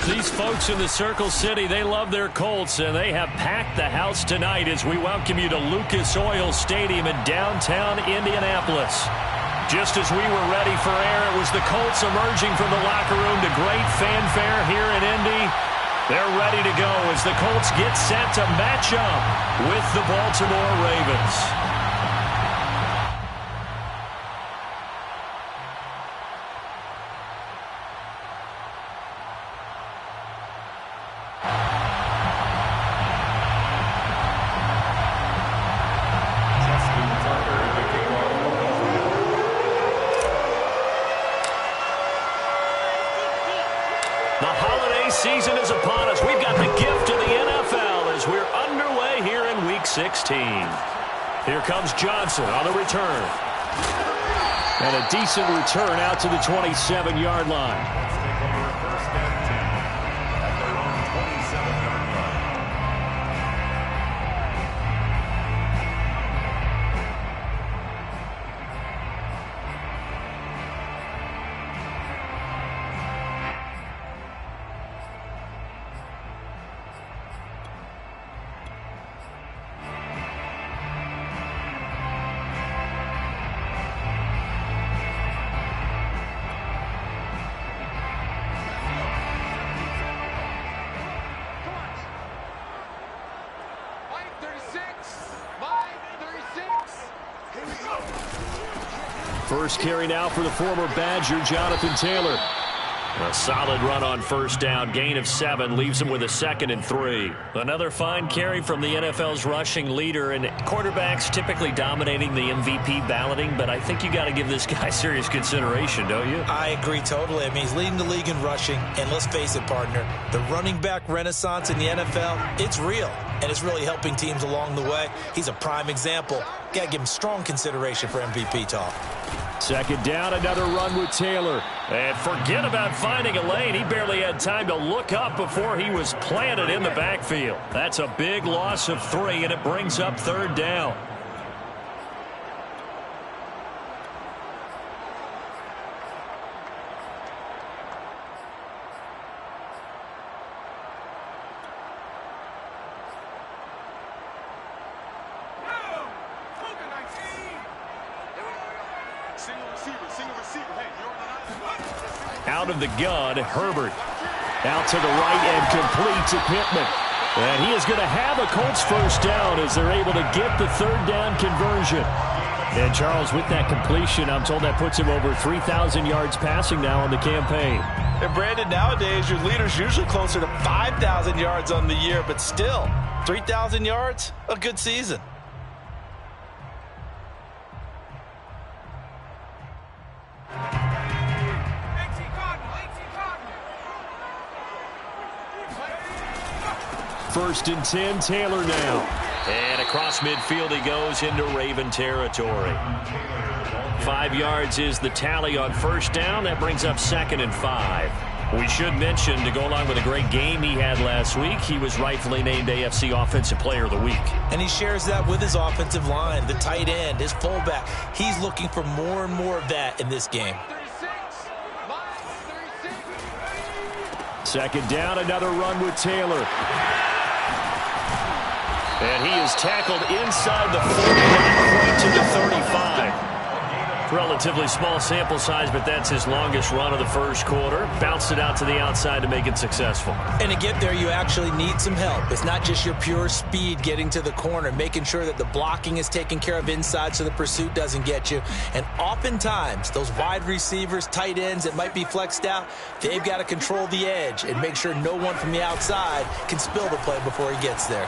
These folks in the Circle City, they love their Colts, and they have packed the house tonight as we welcome you to Lucas Oil Stadium in downtown Indianapolis. Just as we were ready for air, it was the Colts emerging from the locker room to great fanfare here in Indy. They're ready to go as the Colts get set to match up with the Baltimore Ravens. The holiday season is upon us. We've got the gift of the NFL as we're underway here in Week 16. Here comes Johnson on the return. And a decent return out to the 27-yard line. First carry now for the former Badger, Jonathan Taylor. A solid run on first down. Gain of 7 leaves him with a 2nd and 3. Another fine carry from the NFL's rushing leader, and quarterbacks typically dominating the MVP balloting, but I think you got to give this guy serious consideration, don't you? I agree totally. I mean, he's leading the league in rushing, and let's face it, partner, the running back renaissance in the NFL, it's real, and it's really helping teams along the way. He's a prime example. Got to give him strong consideration for MVP talk. Second down, another run with Taylor. And forget about finding a lane. He barely had time to look up before he was planted in the backfield. That's a big loss of 3, and it brings up 3rd down. Out of the gun, Herbert. Out to the right and complete to Pittman. And he is going to have a Colts first down as they're able to get the 3rd down conversion. And Charles, with that completion, I'm told that puts him over 3,000 yards passing now on the campaign. And Brandon, nowadays your leader's usually closer to 5,000 yards on the year, but still, 3,000 yards, a good season. First and 10, Taylor now. And across midfield he goes into Raven territory. 5 yards is the tally on first down. That brings up 2nd and 5. We should mention, to go along with a great game he had last week, he was rightfully named AFC Offensive Player of the Week. And he shares that with his offensive line, the tight end, his fullback. He's looking for more and more of that in this game. Second down, another run with Taylor. And he is tackled inside the 40-yard point to the 35. Relatively small sample size, but that's his longest run of the first quarter. Bounced it out to the outside to make it successful. And to get there, you actually need some help. It's not just your pure speed getting to the corner, making sure that the blocking is taken care of inside so the pursuit doesn't get you. And oftentimes, those wide receivers, tight ends that might be flexed out, they've got to control the edge and make sure no one from the outside can spill the play before he gets there.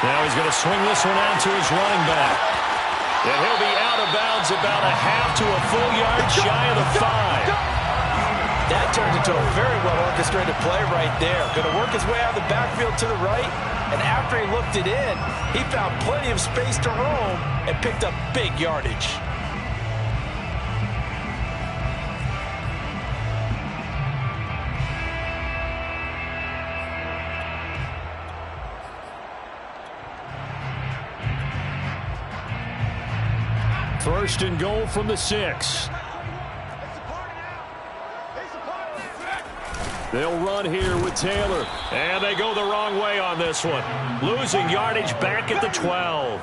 Now he's going to swing this one out to his running back. And he'll be out of bounds about a half to a full yard shy of the 5. That turned into a very well-orchestrated play right there. Going to work his way out of the backfield to the right. And after he looked it in, he found plenty of space to roam and picked up big yardage. First and goal from the 6. They'll run here with Taylor. And they go the wrong way on this one. Losing yardage back at the 12.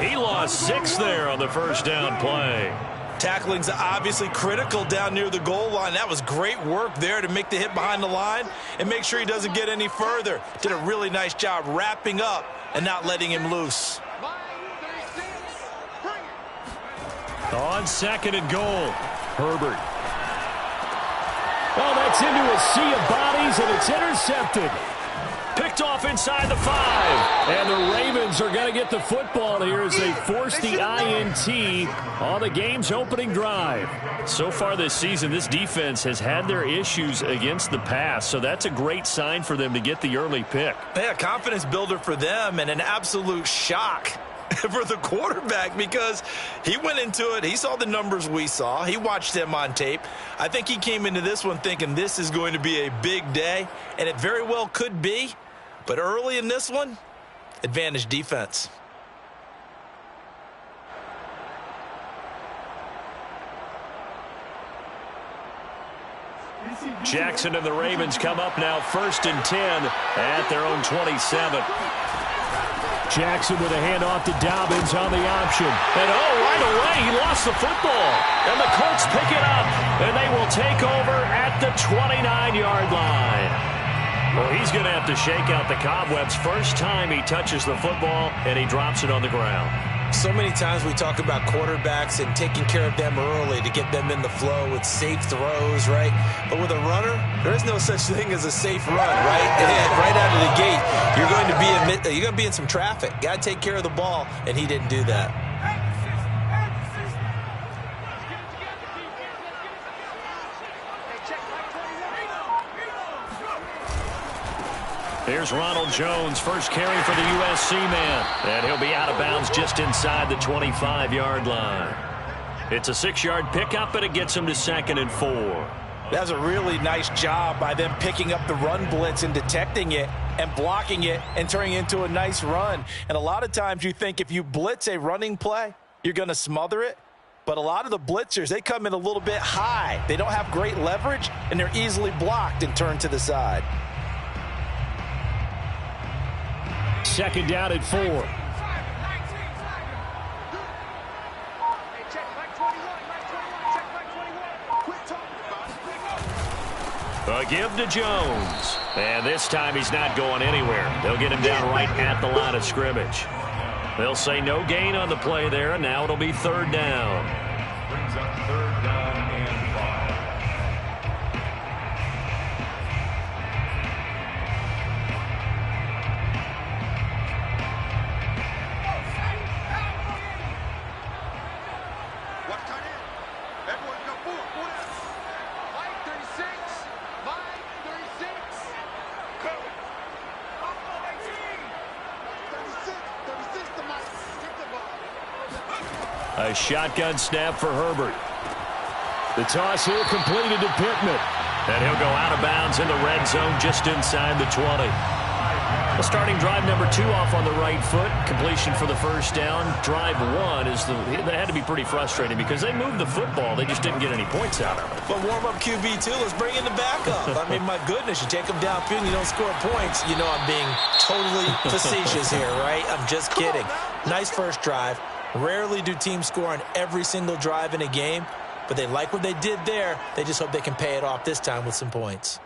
He lost 6 there on the first down play. Tackling's obviously critical down near the goal line. That was great work there to make the hit behind the line and make sure he doesn't get any further. Did a really nice job wrapping up and not letting him loose. On 2nd and goal, Herbert. Oh, that's into a sea of bodies, and it's intercepted. Picked off inside the 5. And the Ravens are going to get the football here as they force the INT on the game's opening drive. So far this season, this defense has had their issues against the pass, so that's a great sign for them to get the early pick. Yeah, confidence builder for them and an absolute shock for the quarterback because he went into it. He saw the numbers we saw. He watched them on tape. I think he came into this one thinking this is going to be a big day, and it very well could be. But early in this one, advantage defense. Jackson and the Ravens come up now 1st and 10 at their own 27. Jackson with a handoff to Dobbins on the option. And right away, he lost the football. And the Colts pick it up, and they will take over at the 29-yard line. Well, he's going to have to shake out the cobwebs. First time he touches the football, and he drops it on the ground. So many times we talk about quarterbacks and taking care of them early to get them in the flow with safe throws, right? But with a runner, there is no such thing as a safe run, right? And right out of the gate, you're going to be in some traffic. Got to take care of the ball, and he didn't do that. Here's Ronald Jones, first carry for the USC man. And he'll be out of bounds just inside the 25-yard line. It's a 6-yard pickup, and it gets him to 2nd and 4. That's a really nice job by them picking up the run blitz and detecting it and blocking it and turning it into a nice run. And a lot of times you think if you blitz a running play, you're going to smother it. But a lot of the blitzers, they come in a little bit high. They don't have great leverage, and they're easily blocked and turned to the side. 2nd down at 4. A give to Jones. And this time he's not going anywhere. They'll get him down right at the line of scrimmage. They'll say no gain on the play there, and now it'll be 3rd down. Brings up 3rd down and 5. A shotgun snap for Herbert. The toss here completed to Pittman. And he'll go out of bounds in the red zone just inside the 20. The starting drive number 2 off on the right foot. Completion for the first down. Drive 1 that had to be pretty frustrating because they moved the football. They just didn't get any points out of it. But warm-up QB, too. Let's bring in the backup. I mean, my goodness, you take them downfield and you don't score points. You know I'm being totally facetious here, right? I'm just kidding. Nice first drive. Rarely do teams score on every single drive in a game, but they like what they did there. They just hope they can pay it off this time with some points.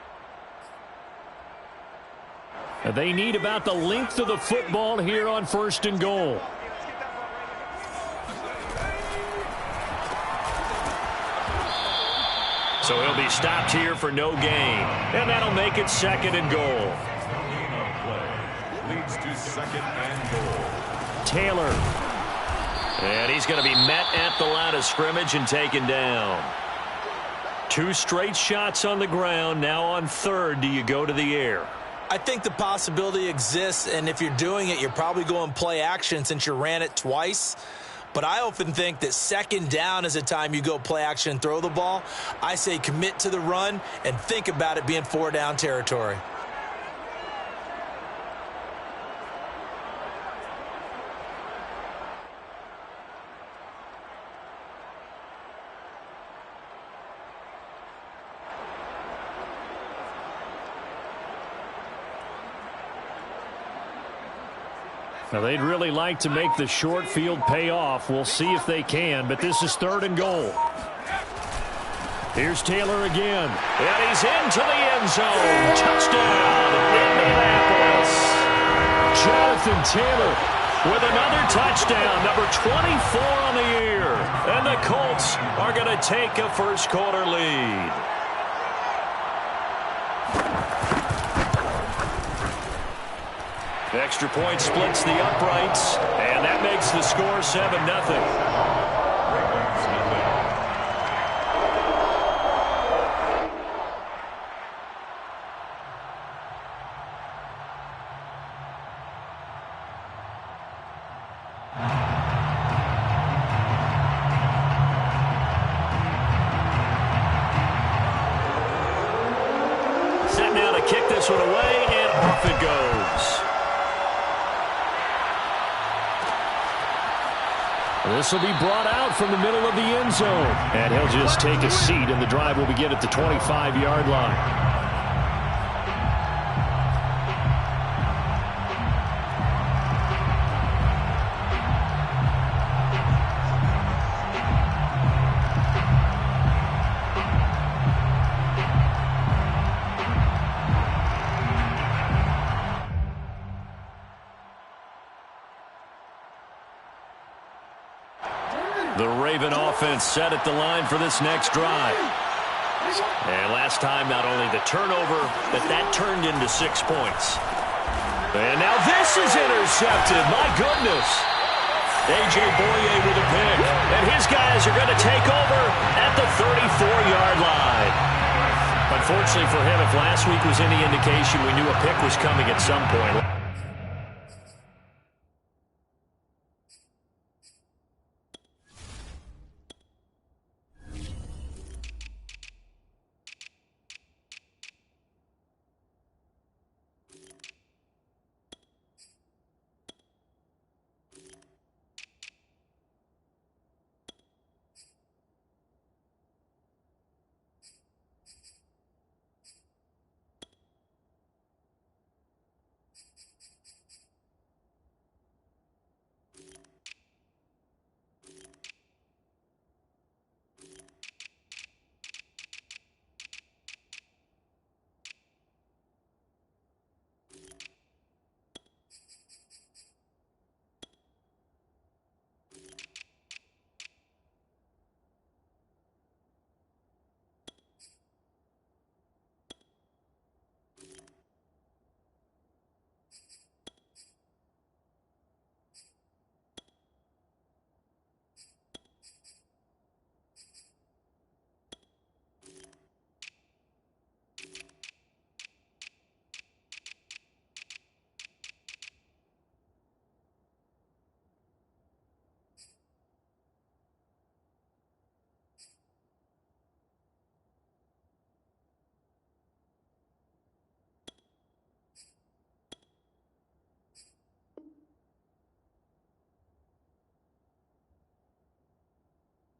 They need about the length of the football here on 1st and goal. So he'll be stopped here for no gain, and that'll make it 2nd and goal. Leads to 2nd and goal. Taylor. And he's going to be met at the line of scrimmage and taken down. 2 straight shots on the ground. Now on 3rd, do you go to the air? I think the possibility exists, and if you're doing it, you're probably going play action since you ran it twice. But I often think that 2nd down is a time you go play action and throw the ball. I say commit to the run and think about it being 4-down territory. Now, they'd really like to make the short field pay off. We'll see if they can, but this is 3rd and goal. Here's Taylor again. And he's into the end zone. Touchdown, Indianapolis. Jonathan Taylor with another touchdown, number 24 on the year. And the Colts are going to take a first-quarter lead. The extra point splits the uprights, and that makes the score 7-0. Set now to kick this one away, and off it goes. This will be brought out from the middle of the end zone. And he'll just take a seat, and the drive will begin at the 25-yard line. The Raven offense set at the line for this next drive. And last time, not only the turnover, but that turned into 6 points. And now this is intercepted. My goodness. A.J. Boye with a pick. And his guys are going to take over at the 34-yard line. Unfortunately for him, if last week was any indication, we knew a pick was coming at some point.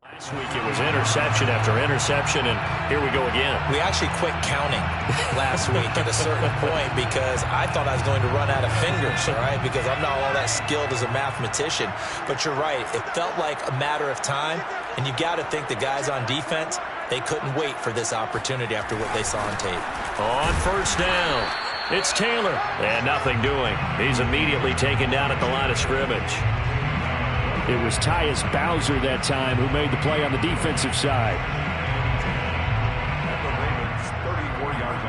Last week it was interception after interception, and here we go again. We actually quit counting last week at a certain point because I thought I was going to run out of fingers, all right, because I'm not all that skilled as a mathematician. But you're right. It felt like a matter of time, and you got to think the guys on defense, they couldn't wait for this opportunity after what they saw on tape. On first down, it's Taylor, and nothing doing. He's immediately taken down at the line of scrimmage. It was Tyus Bowser that time who made the play on the defensive side. At the Ravens' 34-yard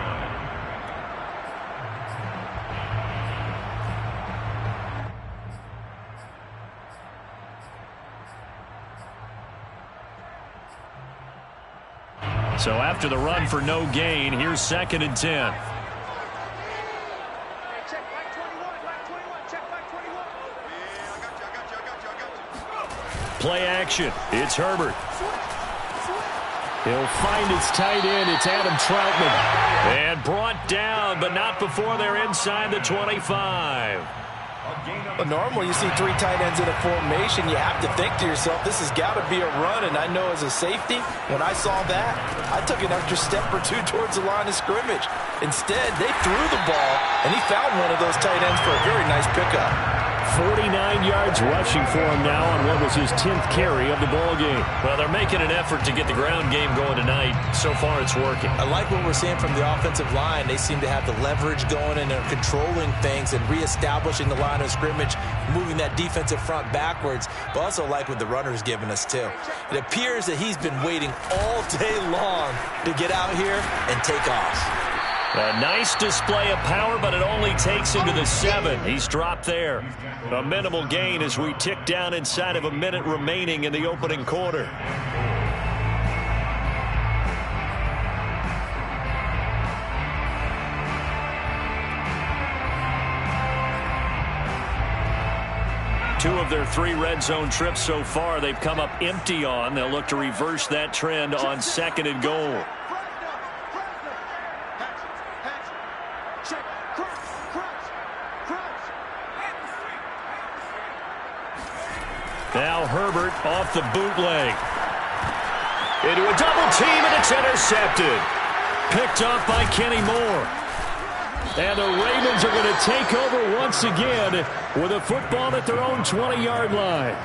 line. So after the run for no gain, here's 2nd and 10. Play action. It's Herbert. He'll find his tight end. It's Adam Troutman. And brought down, but not before they're inside the 25. Well, normally you see 3 tight ends in a formation. You have to think to yourself, this has got to be a run. And I know as a safety, when I saw that, I took an extra step or 2 towards the line of scrimmage. Instead, they threw the ball, and he found one of those tight ends for a very nice pickup. 49 yards rushing for him now on what was his 10th carry of the ball game. Well, they're making an effort to get the ground game going tonight. So far, it's working. I like what we're seeing from the offensive line. They seem to have the leverage going, and they're controlling things and reestablishing the line of scrimmage, moving that defensive front backwards. But also like what the runner's giving us, too. It appears that he's been waiting all day long to get out here and take off. A nice display of power, but it only takes him to the 7. He's dropped there. A minimal gain as we tick down inside of a minute remaining in the opening quarter. Two of their 3 red zone trips so far, they've come up empty on. They'll look to reverse that trend on 2nd and goal. Now Herbert off the bootleg. Into a double team, and it's intercepted. Picked off by Kenny Moore. And the Ravens are going to take over once again with a football at their own 20-yard line.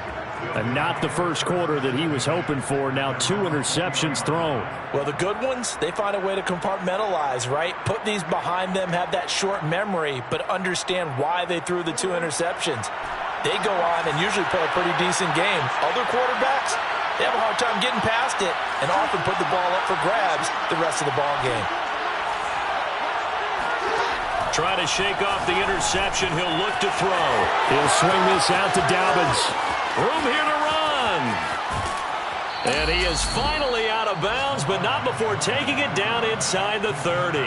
And not the first quarter that he was hoping for. Now 2 interceptions thrown. Well, the good ones, they find a way to compartmentalize, right? Put these behind them, have that short memory, but understand why they threw the 2 interceptions. They go on and usually play a pretty decent game. Other quarterbacks, they have a hard time getting past it and often put the ball up for grabs the rest of the ball game. Try to shake off the interception. He'll look to throw. He'll swing this out to Dobbins. Room here to run. And he is finally out of bounds, but not before taking it down inside the 30.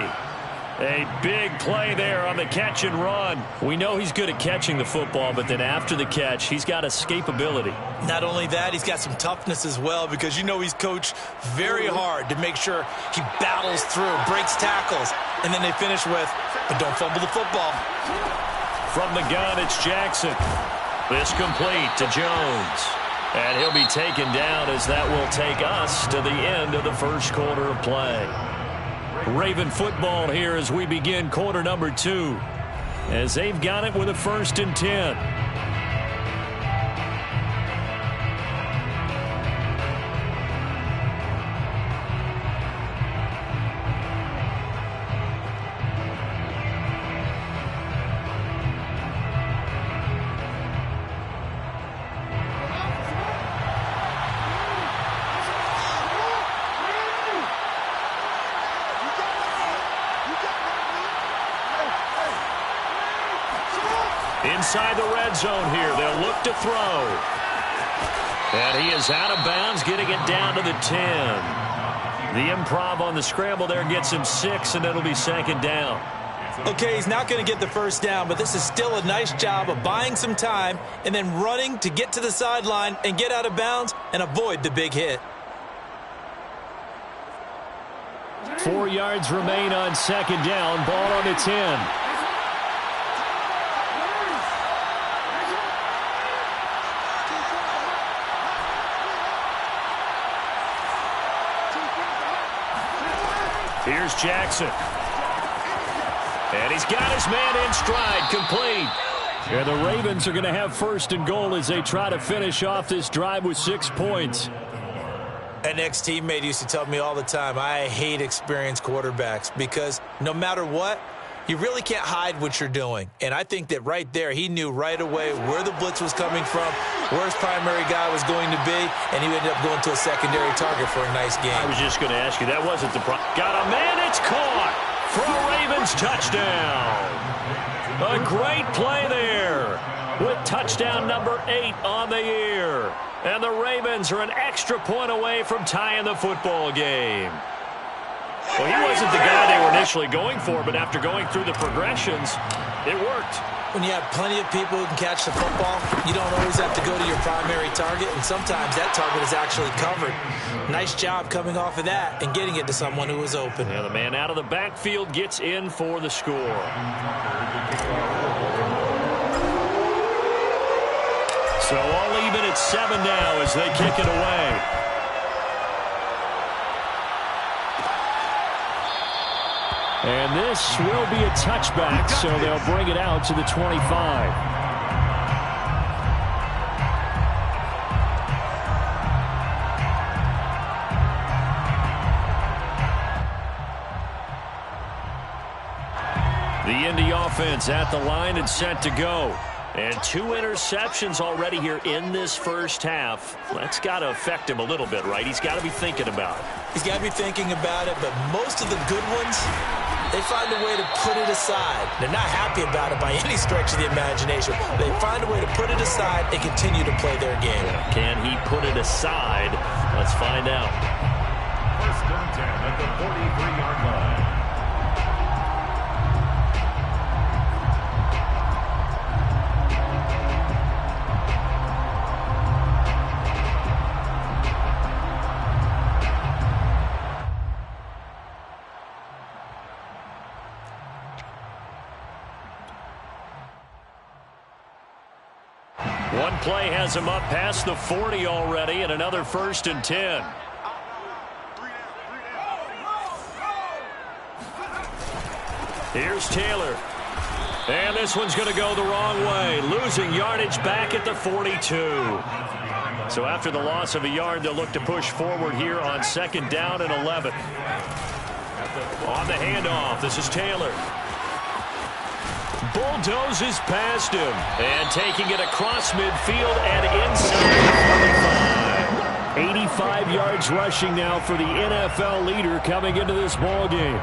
A big play there on the catch and run. We know he's good at catching the football, but then after the catch, he's got escapability. Not only that, he's got some toughness as well, because you know he's coached very hard to make sure he battles through, breaks tackles, and then they finish with, but don't fumble the football. From the gun, it's Jackson. This complete to Jones. And he'll be taken down as that will take us to the end of the first quarter of play. Raven football here as we begin quarter number 2. As they've got it with a 1st and 10. Inside the red zone here, they'll look to throw. And he is out of bounds, getting it down to the 10. The improv on the scramble there gets him 6, and it'll be 2nd down. Okay, he's not going to get the first down, but this is still a nice job of buying some time and then running to get to the sideline and get out of bounds and avoid the big hit. 4 yards remain on 2nd down, ball on the 10. Here's Jackson. And he's got his man in stride, complete. And the Ravens are going to have 1st and goal as they try to finish off this drive with 6 points. An ex-teammate used to tell me all the time, I hate experienced quarterbacks because no matter what, you really can't hide what you're doing. And I think that right there, he knew right away where the blitz was coming from, where his primary guy was going to be, and he ended up going to a secondary target for a nice game. I was just going to ask you, that wasn't the problem. Got a man, it's caught for a Ravens touchdown. A great play there with touchdown number 8 on the year. And the Ravens are an extra point away from tying the football game. Well, he wasn't the guy they were initially going for, but after going through the progressions, it worked. When you have plenty of people who can catch the football, you don't always have to go to your primary target, and sometimes that target is actually covered. Nice job coming off of that and getting it to someone who was open. Yeah, the man out of the backfield gets in for the score. So all even at 7 now as they kick it away. And this will be a touchback, so they'll bring it out to the 25. The Indy offense at the line and set to go. And 2 interceptions already here in this first half. That's got to affect him a little bit, right? He's got to be thinking about it. He's got to be thinking about it, but most of the good ones, they find a way to put it aside. They're not happy about it by any stretch of the imagination. They find a way to put it aside and continue to play their game. Can he put it aside? Let's find out. First and 10 at the 43-yard line. One play has him up past the 40 already, and another first and 10. Here's Taylor. And this one's going to go the wrong way, losing yardage back at the 42. So after the loss of a yard, they'll look to push forward here on 2nd down and 11. On the handoff, this is Taylor. Bulldozes past him. And taking it across midfield and inside the 45. 85 yards rushing now for the NFL leader coming into this ball game.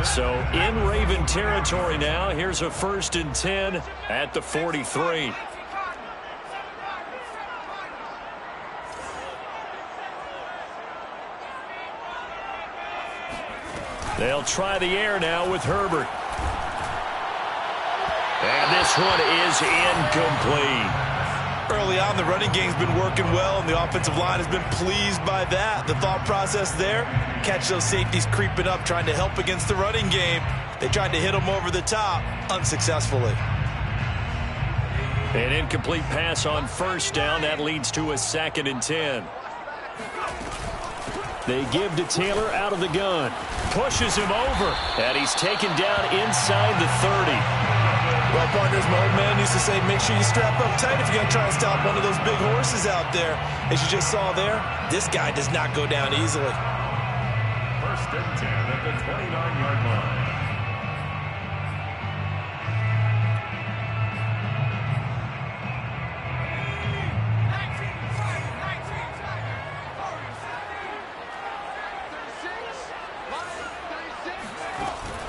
So in Raven territory now. Here's a 1st and 10 at the 43. They'll try the air now with Herbert. And this one is incomplete. Early on, the running game's been working well, and the offensive line has been pleased by that. The thought process there, catch those safeties creeping up, trying to help against the running game. They tried to hit them over the top, unsuccessfully. An incomplete pass on 1st down. That leads to a 2nd and 10. They give to Taylor out of the gun. Pushes him over. And he's taken down inside the 30. Well, partners, my old man used to say, make sure you strap up tight if you're going to try and stop one of those big horses out there. As you just saw there, this guy does not go down easily. 1st and 10 at the 29-yard line.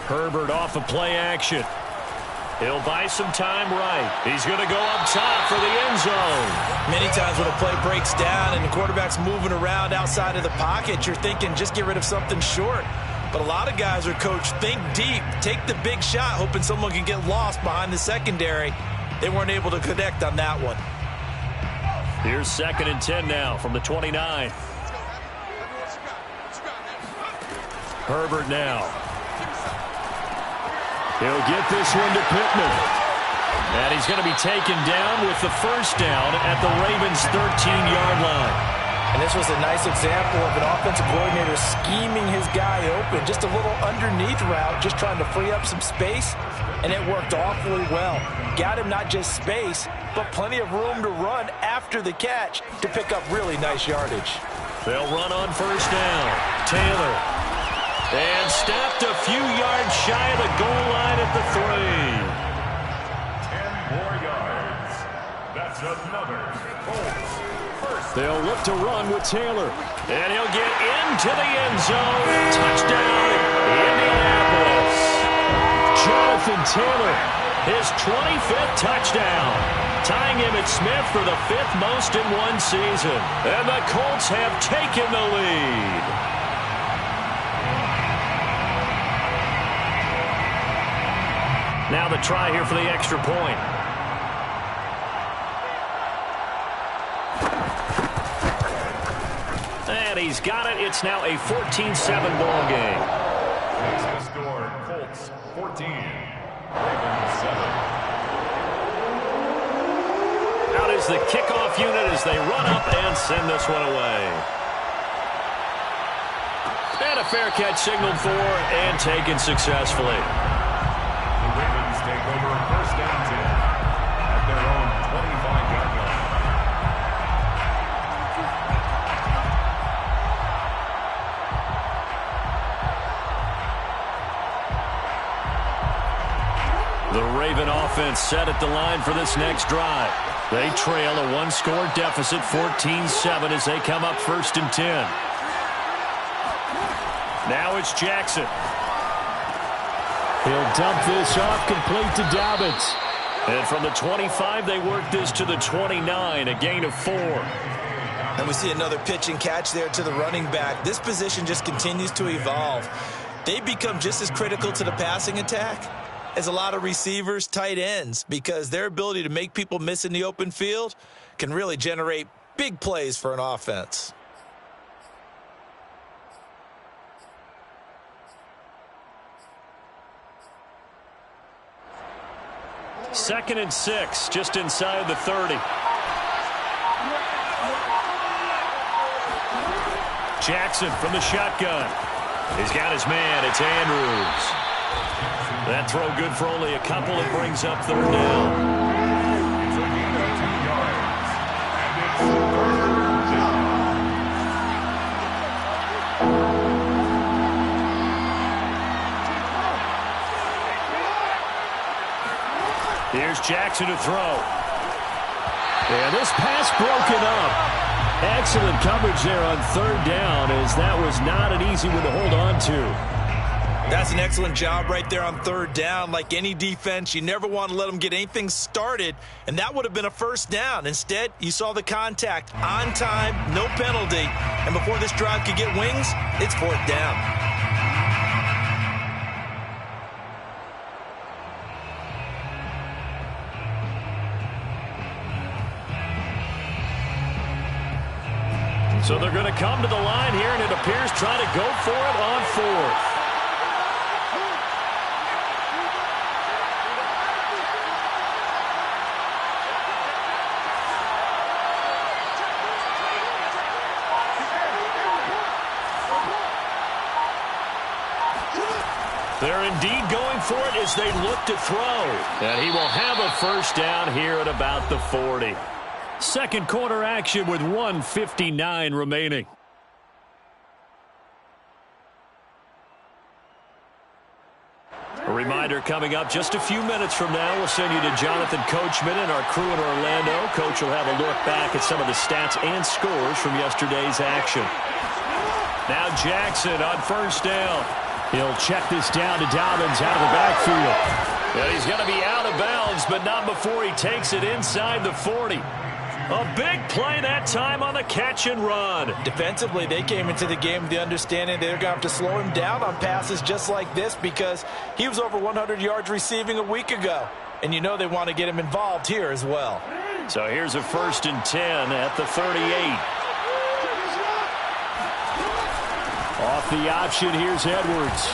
Herbert off of play action. He'll buy some time right. He's going to go up top for the end zone. Many times when a play breaks down and the quarterback's moving around outside of the pocket, you're thinking just get rid of something short. But a lot of guys are coached, think deep, take the big shot, hoping someone can get lost behind the secondary. They weren't able to connect on that one. Here's 2nd and 10 now from the 29. Herbert now. He'll get this one to Pittman. And he's going to be taken down with the 1st down at the Ravens' 13-yard line. And this was a nice example of an offensive coordinator scheming his guy open. Just a little underneath route, just trying to free up some space. And it worked awfully well. Got him not just space, but plenty of room to run after the catch to pick up really nice yardage. They'll run on 1st down. Taylor. And stopped a few yards shy of the goal line at the 3. 10 more yards. That's another Colts first. They'll look to run with Taylor. And he'll get into the end zone. Touchdown, Indianapolis. Jonathan Taylor, his 25th touchdown. Tying Emmitt Smith for the 5th most in one season. And the Colts have taken the lead. Now the try here for the extra point. And he's got it. It's now a 14-7 ball game. Makes the score Colts 14, Ravens 7. Out is the kickoff unit as they run up and send this one away. And a fair catch signaled for and taken successfully. Ravens take over 1st and 10 at their own 25-yard line. The Raven offense set at the line for this next drive. They trail a one-score deficit, 14-7, as they come up 1st and 10. Now it's Jackson. He'll dump this off complete to Dobbins. And from the 25, they work this to the 29, a gain of 4. And we see another pitch and catch there to the running back. This position just continues to evolve. They become just as critical to the passing attack as a lot of receivers, tight ends, because their ability to make people miss in the open field can really generate big plays for an offense. Second and 6, just inside the 30. Jackson from the shotgun. He's got his man. It's Andrews. That throw good for only a couple. It brings up 3rd down. It's a gain of 2 yards. And it's 3rd down. Here's Jackson to throw. And this pass broken up. Excellent coverage there on 3rd down, as that was not an easy one to hold on to. That's an excellent job right there on 3rd down. Like any defense, you never want to let them get anything started, and that would have been a 1st down. Instead, you saw the contact on time, no penalty, and before this drive could get wings, it's 4th down. So they're going to come to the line here, and it appears trying to go for it on 4th. They're indeed going for it as they look to throw. And he will have a 1st down here at about the 40. Second quarter action with 1:59 remaining. A reminder coming up just a few minutes from now. We'll send you to Jonathan Coachman and our crew in Orlando. Coach will have a look back at some of the stats and scores from yesterday's action. Now Jackson on 1st down. He'll check this down to Dobbins out of the backfield. And he's going to be out of bounds, but not before he takes it inside the 40. A big play that time on the catch and run. Defensively, they came into the game with the understanding they're going to have to slow him down on passes just like this because he was over 100 yards receiving a week ago. And you know they want to get him involved here as well. So here's a 1st and 10 at the 38. Off the option, here's Edwards.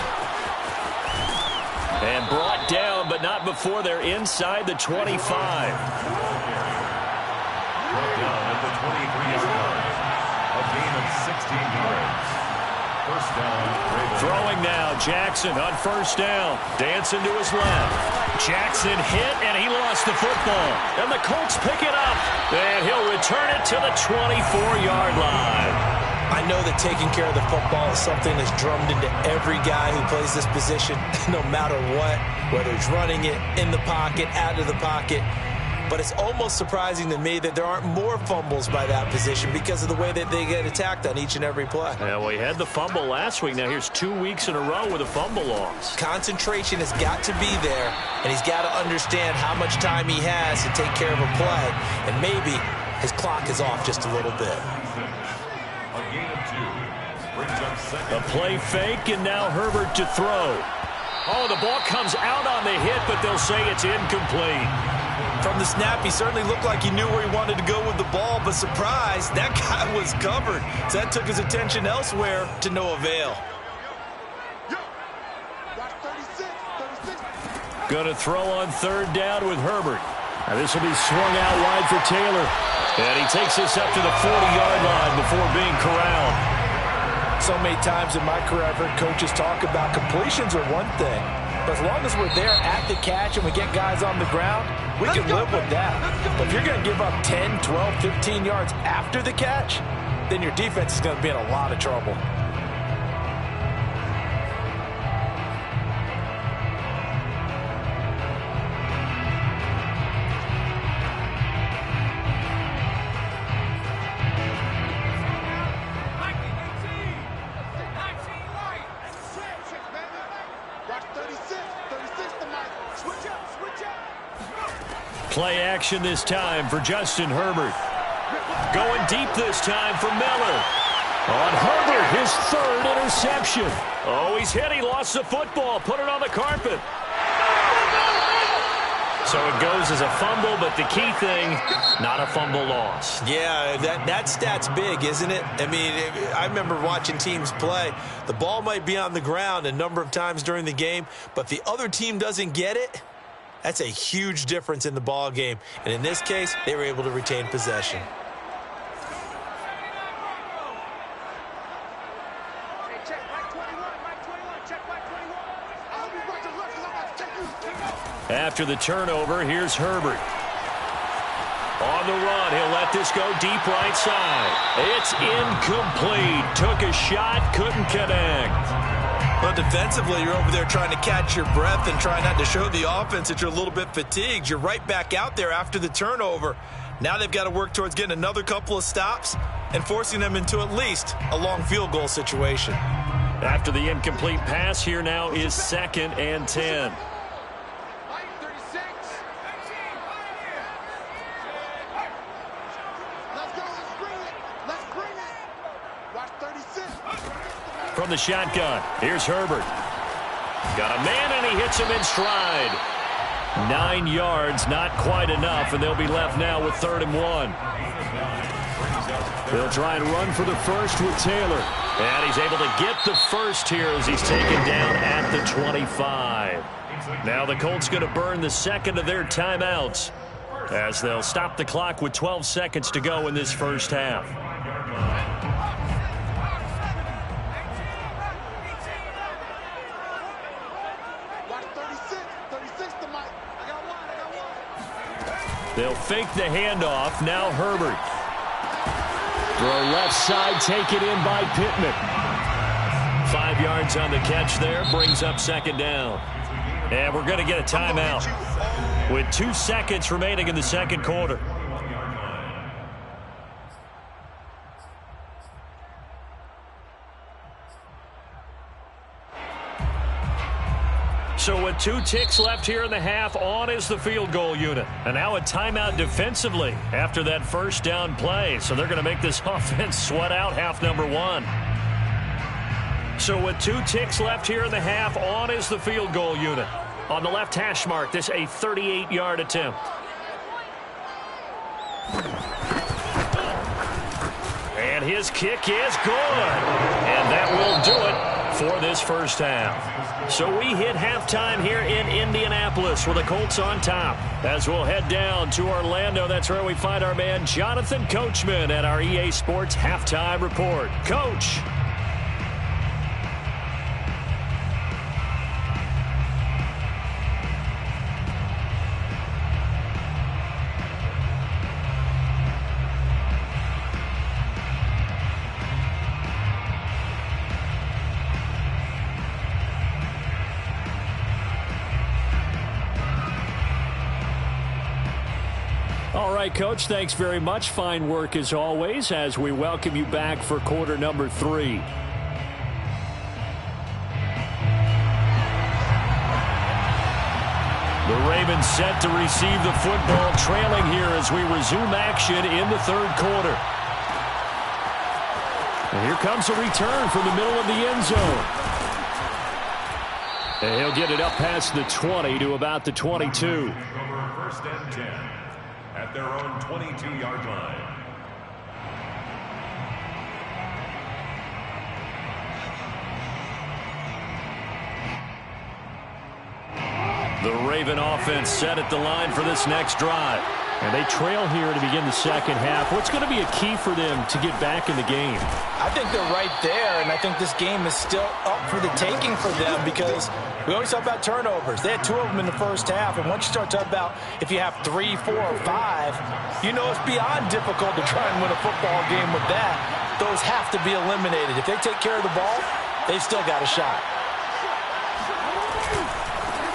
And brought down, but not before they're inside the 25. Brought down at the 23-yard line. A gain of 16 yards. 1st down, Ravens. Throwing now, Jackson on 1st down. Dancing to his left. Jackson hit, and he lost the football. And the Colts pick it up. And he'll return it to the 24-yard line. I know that taking care of the football is something that's drummed into every guy who plays this position, no matter what, whether it's running it, in the pocket, out of the pocket. But it's almost surprising to me that there aren't more fumbles by that position because of the way that they get attacked on each and every play. Yeah, well, he had the fumble last week. Now here's 2 weeks in a row with a fumble loss. Concentration has got to be there, and he's got to understand how much time he has to take care of a play. And maybe his clock is off just a little bit. A gain of 2. Brings up 2nd. A play fake, and now Herbert to throw. Oh, the ball comes out on the hit, but they'll say it's incomplete. From the snap, he certainly looked like he knew where he wanted to go with the ball, but surprise, that guy was covered. So that took his attention elsewhere to no avail. Going to throw on 3rd down with Herbert. Now this will be swung out wide for Taylor. And he takes this up to the 40-yard line before being corralled. So many times in my career, I've heard coaches talk about completions are one thing. But as long as we're there at the catch and we get guys on the ground, we can live with that. But if you're going to give up 10, 12, 15 yards after the catch, then your defense is going to be in a lot of trouble. Play action this time for Justin Herbert. Going deep this time for Miller. On Herbert, his third interception. Oh, he's hit. He lost the football. Put it on the carpet. So it goes as a fumble, but the key thing, not a fumble loss. Yeah, that stat's big, isn't it? I mean, I remember watching teams play. The ball might be on the ground a number of times during the game, but the other team doesn't get it. That's a huge difference in the ball game. And in this case, they were able to retain possession. After the turnover, here's Herbert. On the run, he'll let this go deep right side. It's incomplete. Took a shot, couldn't connect. Well, defensively, you're over there trying to catch your breath and try not to show the offense that you're a little bit fatigued. You're right back out there after the turnover. Now they've got to work towards getting another couple of stops and forcing them into at least a long field goal situation. After the incomplete pass, here now is 2nd and 10. From the shotgun, here's Herbert. Got a man, and he hits him in stride. 9 yards, not quite enough, and they'll be left now with 3rd and 1. They'll try and run for the first with Taylor. And he's able to get the first here as he's taken down at the 25. Now the Colts going to burn the second of their timeouts as they'll stop the clock with 12 seconds to go in this first half. They'll fake the handoff. Now Herbert. Throw left side, taken in by Pittman. 5 yards on the catch there. Brings up 2nd down. And we're going to get a timeout with 2 seconds remaining in the second quarter. So with 2 ticks left here in the half, on is the field goal unit. And now a timeout defensively after that first down play. So they're going to make this offense sweat out half number 1. So with 2 ticks left here in the half, on is the field goal unit. On the left hash mark, this a 38-yard attempt. And his kick is good. And that will do it for this first half. So we hit halftime here in Indianapolis with the Colts on top. As we'll head down to Orlando, that's where we find our man Jonathan Coachman at our EA Sports Halftime Report. Coach. All right, Coach, thanks very much. Fine work as always as we welcome you back for quarter number 3. The Ravens set to receive the football, trailing here as we resume action in the 3rd quarter. And here comes a return from the middle of the end zone. And he'll get it up past the 20 to about the 22. 1st and 10. At their own 22-yard line. The Raven offense set at the line for this next drive. And they trail here to begin the second half. What's going to be a key for them to get back in the game? I think they're right there, and I think this game is still up for the taking for them because we always talk about turnovers. They had 2 of them in the first half, and once you start talking about if you have 3, 4, or 5, you know it's beyond difficult to try and win a football game with that. Those have to be eliminated. If they take care of the ball, they've still got a shot.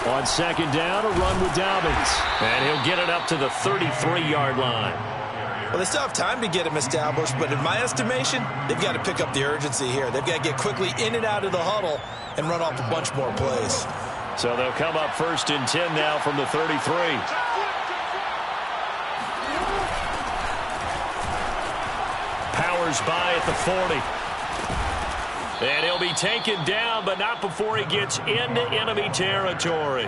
On 2nd down, a run with Dobbins. And he'll get it up to the 33-yard line. Well, they still have time to get him established, but in my estimation, they've got to pick up the urgency here. They've got to get quickly in and out of the huddle and run off a bunch more plays. So they'll come up 1st and 10 now from the 33. powers by at the 40. And he'll be taken down, but not before he gets into enemy territory.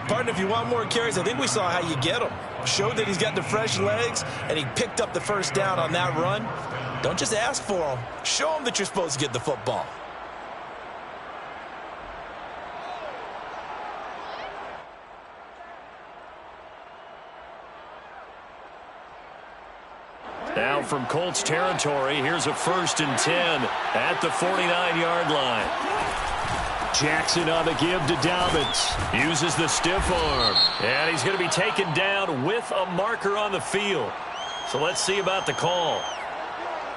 Partner, if you want more carries, I think we saw how you get him. Showed that he's got the fresh legs, and he picked up the first down on that run. Don't just ask for him. Show him that you're supposed to get the football. Now from Colts territory, here's a 1st and 10 at the 49-yard line. Jackson on the give to Dobbins. Uses the stiff arm. And he's going to be taken down with a marker on the field. So let's see about the call.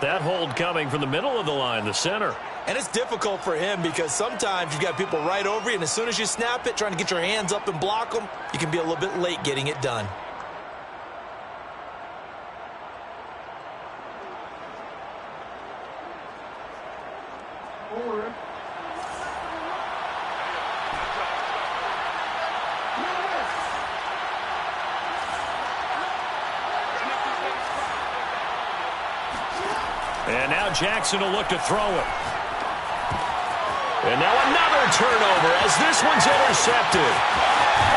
That hold coming from the middle of the line, the center. And it's difficult for him because sometimes you've got people right over you, and as soon as you snap it, trying to get your hands up and block them, you can be a little bit late getting it done. And now Jackson will look to throw it. And now another turnover as this one's intercepted.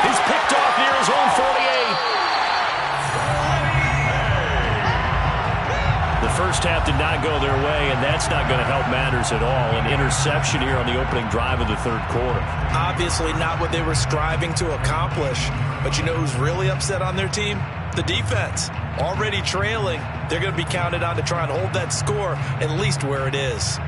He's picked off near his own 48. The first half did not go their way, and that's not going to help matters at all. An interception here on the opening drive of the 3rd quarter. Obviously not what they were striving to accomplish. But you know who's really upset on their team? The defense. Already trailing, they're going to be counted on to try and hold that score at least where it is.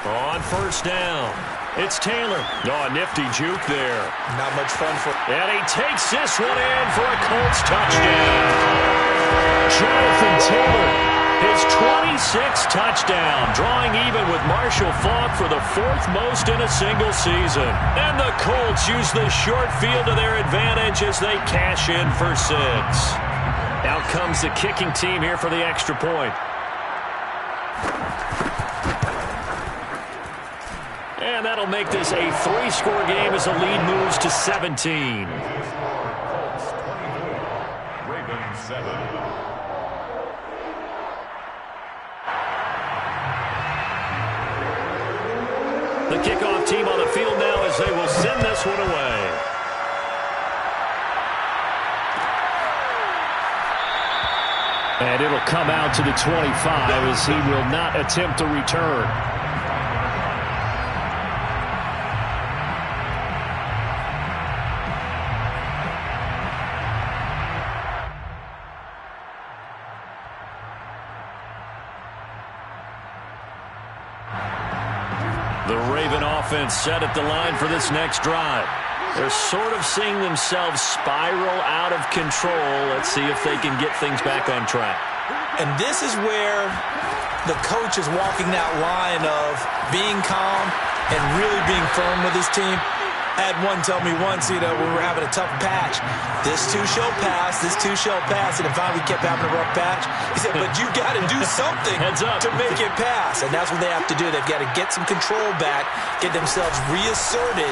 On 1st down, it's Taylor. Oh, a nifty juke there. Not much fun for... And he takes this one in for a Colts touchdown. Jonathan Taylor, his 26th touchdown, drawing even with Marshall Faulk for the 4th most in a single season. And the Colts use the short field to their advantage as they cash in for 6. Out comes the kicking team here for the extra point. And that'll make this a 3-score game as the lead moves to 17. Ravens 7. The kickoff team on the field now as they will send this one away. And it'll come out to the 25 as he will not attempt to return. The Raven offense set at the line for this next drive. They're sort of seeing themselves spiral out of control. Let's see if they can get things back on track. And this is where the coach is walking that line of being calm and really being firm with his team. I had one tell me once, we were having a tough patch. This too shall pass, this too shall pass. And finally we kept having a rough patch. He said, but you got to do something to make it pass. And that's what they have to do. They've got to get some control back, get themselves reasserted,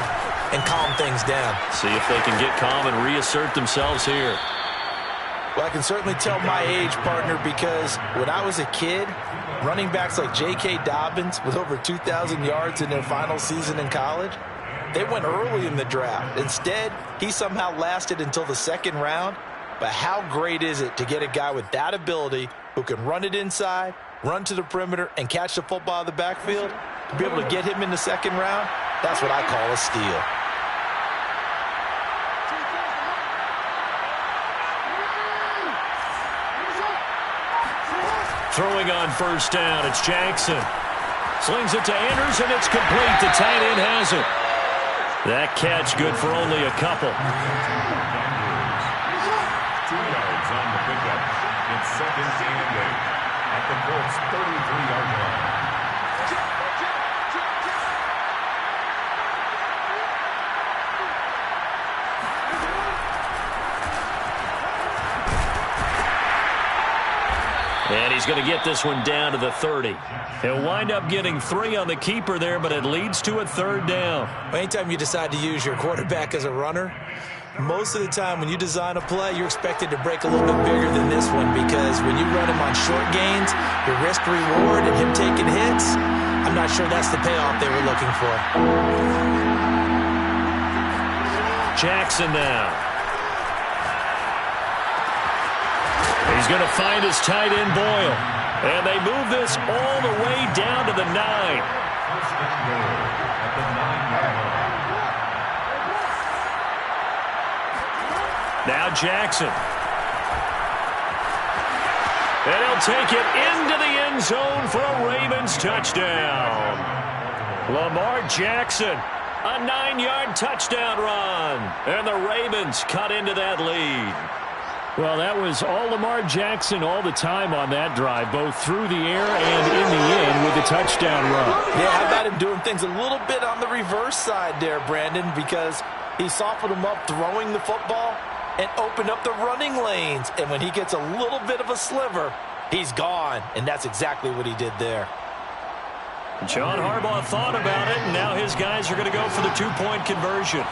and calm things down. See if they can get calm and reassert themselves here. Well, I can certainly tell my age, partner, because when I was a kid, running backs like J.K. Dobbins with over 2,000 yards in their final season in college, they went early in the draft. Instead, he somehow lasted until the 2nd round. But how great is it to get a guy with that ability who can run it inside, run to the perimeter, and catch the football out of the backfield? To be able to get him in the 2nd round, that's what I call a steal. Throwing on 1st down, it's Jackson. Slings it to Andrews, and it's complete. The tight end has it. That catch good for only a couple. 2 yards on the pickup. It's 2nd and 8 at the Colts 33-yard line. And he's going to get this one down to the 30. He'll wind up getting 3 on the keeper there, but it leads to a 3rd down. Anytime you decide to use your quarterback as a runner, most of the time when you design a play, you're expected to break a little bit bigger than this one, because when you run him on short gains, your risk-reward and him taking hits, I'm not sure that's the payoff they were looking for. Jackson now. He's going to find his tight end, Boyle. And they move this all the way down to the 9. First and goal at the 9-yard line. Now Jackson. And he'll take it into the end zone for a Ravens touchdown. Lamar Jackson, a 9-yard touchdown run. And the Ravens cut into that lead. Well, that was all Lamar Jackson all the time on that drive, both through the air and in the end with the touchdown run. Yeah, how about him doing things a little bit on the reverse side there, Brandon, because he softened him up throwing the football and opened up the running lanes. And when he gets a little bit of a sliver, he's gone. And that's exactly what he did there. John Harbaugh thought about it, and now his guys are going to go for the 2-point conversion.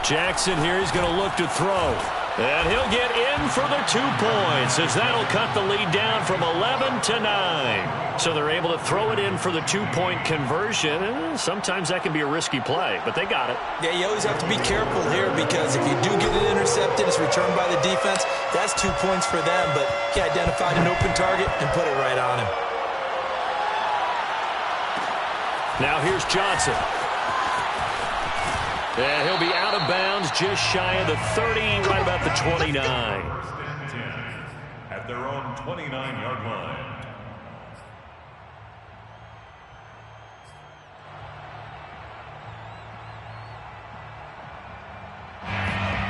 Jackson here, he's going to look to throw. And he'll get in for the 2 points, as that'll cut the lead down from 11 to 9. So they're able to throw it in for the 2-point conversion. Sometimes that can be a risky play, but they got it. Yeah, you always have to be careful here, because if you do get it intercepted, it's returned by the defense. That's 2 points for them, but he identified an open target and put it right on him. Now here's Johnson. And he'll be out of bounds just shy of the 30, right about the 29. First and 10 at their own 29-yard line.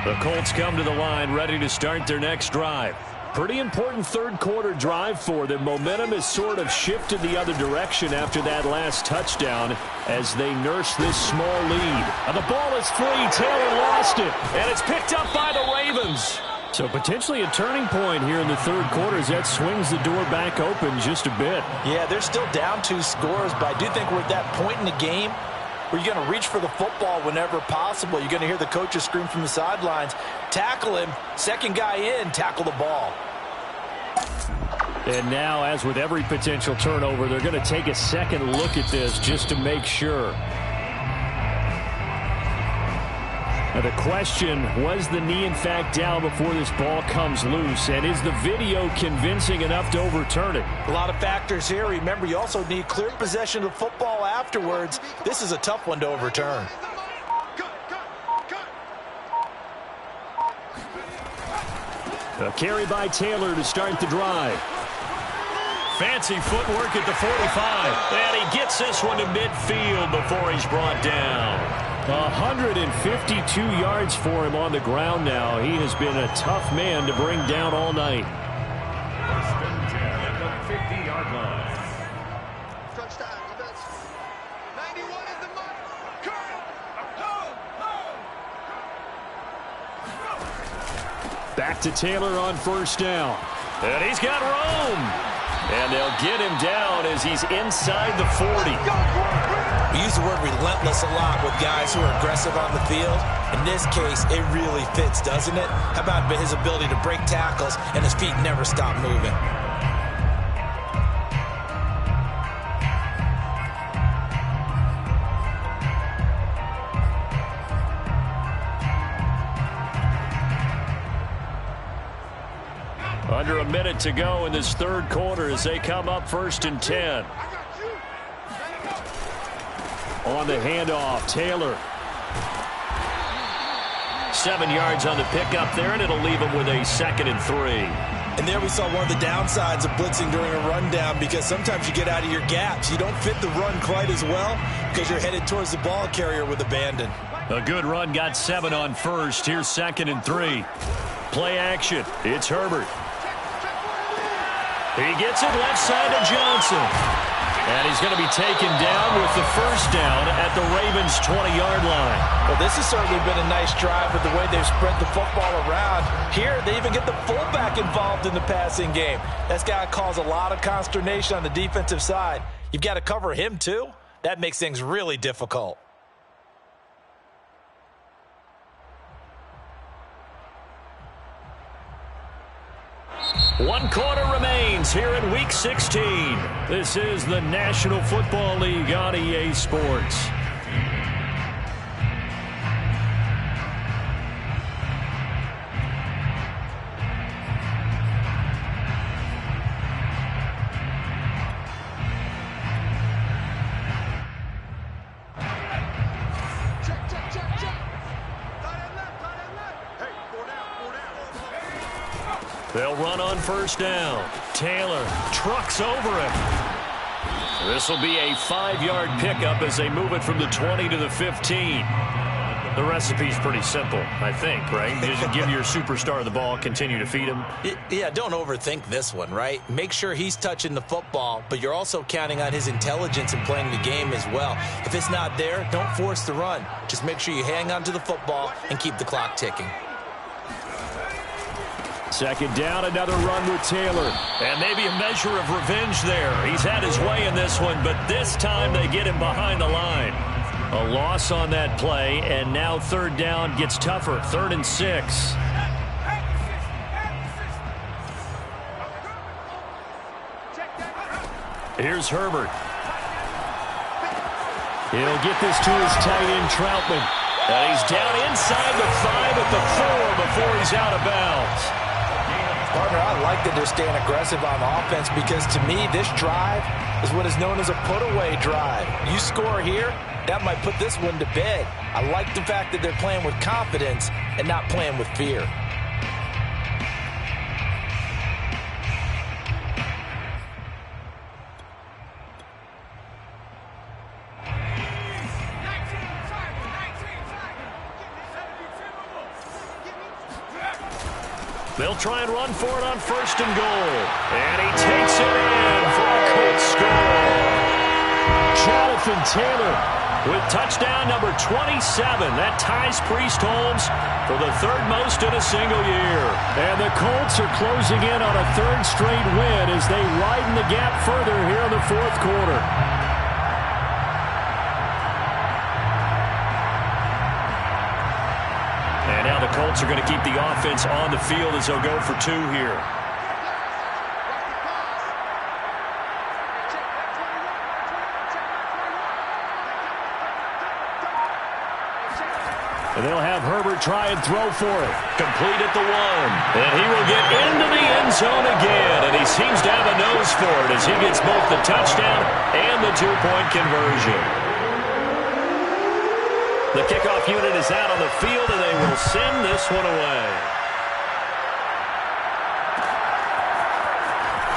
The Colts come to the line, ready to start their next drive. Pretty important third-quarter drive for them. Momentum has sort of shifted the other direction after that last touchdown as they nurse this small lead. And the ball is free. Taylor lost it, and it's picked up by the Ravens. So potentially a turning point here in the third quarter as that swings the door back open just a bit. Yeah, they're still down 2 scores, but I do think we're at that point in the game where you're going to reach for the football whenever possible. You're going to hear the coaches scream from the sidelines, tackle him, second guy in, tackle the ball. And now, as with every potential turnover, they're going to take a second look at this just to make sure. Now the question, was the knee in fact down before this ball comes loose? And is the video convincing enough to overturn it? A lot of factors here. Remember, you also need clear possession of the football afterwards. This is a tough one to overturn. A carry by Taylor to start the drive. Fancy footwork at the 45. And he gets this one to midfield before he's brought down. 152 yards for him on the ground now. He has been a tough man to bring down all night. First and 10 at the 50-yard line. Touchdown, defense. 91 is the mark. Back to Taylor on first down. And he's got room. And they'll get him down as he's inside the 40. We use the word relentless a lot with guys who are aggressive on the field. In this case, it really fits, doesn't it? How about his ability to break tackles and his feet never stop moving? Under a minute to go in this third quarter as they come up first and 10. On the handoff, Taylor. 7 yards on the pickup there, and it'll leave him with a 2nd and 3. And there we saw one of the downsides of blitzing during a rundown, because sometimes you get out of your gaps. You don't fit the run quite as well because you're headed towards the ball carrier with abandon. A good run, got 7 on first. Here's 2nd and 3. Play action. It's Herbert. He gets it left side to Johnson. And he's going to be taken down with the first down at the Ravens' 20-yard line. Well, this has certainly been a nice drive with the way they've spread the football around. Here, they even get the fullback involved in the passing game. That's got to cause a lot of consternation on the defensive side. You've got to cover him, too. That makes things really difficult. One quarter remains here in Week 16. This is the National Football League on EA Sports. They'll run on first down. Taylor trucks over him. This will be a 5-yard pickup as they move it from the 20 to the 15. The recipe's pretty simple, I think, right? Just give your superstar the ball, continue to feed him. Yeah, don't overthink this one, right? Make sure he's touching the football, but you're also counting on his intelligence in playing the game as well. If it's not there, don't force the run. Just make sure you hang on to the football and keep the clock ticking. Second down, another run with Taylor. And maybe a measure of revenge there. He's had his way in this one, but this time they get him behind the line. A loss on that play, and now third down gets tougher. 3rd and 6. Here's Herbert. He'll get this to his tight end, Troutman. And he's down inside the 5 at the 4 before he's out of bounds. Partner, I like that they're staying aggressive on offense because, to me, this drive is what is known as a put-away drive. You score here, that might put this one to bed. I like the fact that they're playing with confidence and not playing with fear. They'll try and run for it on 1st and goal. And he takes it in for a Colts score. Jonathan Taylor with touchdown number 27. That ties Priest Holmes for the 3rd most in a single year. And the Colts are closing in on a 3rd straight win as they widen the gap further here in the 4th quarter. And now the Colts are going to keep the offense on the field as they'll go for 2 here. And they'll have Herbert try and throw for it. Complete at the 1. And he will get into the end zone again. And he seems to have a nose for it as he gets both the touchdown and the 2-point conversion. The kickoff unit is out on the field, and they will send this one away.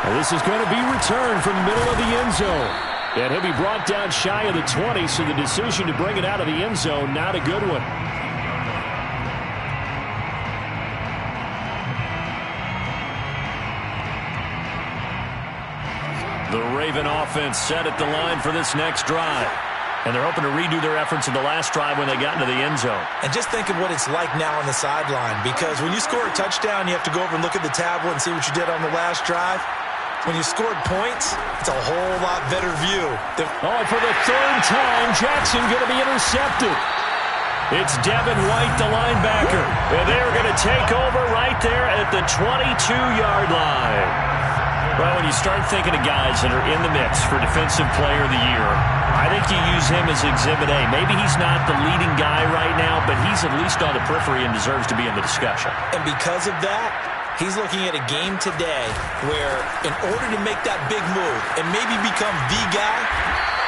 And this is going to be returned from the middle of the end zone. And he'll be brought down shy of the 20, so the decision to bring it out of the end zone, not a good one. The Raven offense set at the line for this next drive. And they're hoping to redo their efforts in the last drive when they got into the end zone. And just think of what it's like now on the sideline, because when you score a touchdown, you have to go over and look at the tablet and see what you did on the last drive. When you scored points, it's a whole lot better view. Oh, for the 3rd time, Jackson going to be intercepted. It's Devin White, the linebacker. And they're going to take over right there at the 22-yard line. Well, when you start thinking of guys that are in the mix for Defensive Player of the Year, I think you use him as Exhibit A. Maybe he's not the leading guy right now, but he's at least on the periphery and deserves to be in the discussion. And because of that, he's looking at a game today where, in order to make that big move and maybe become the guy,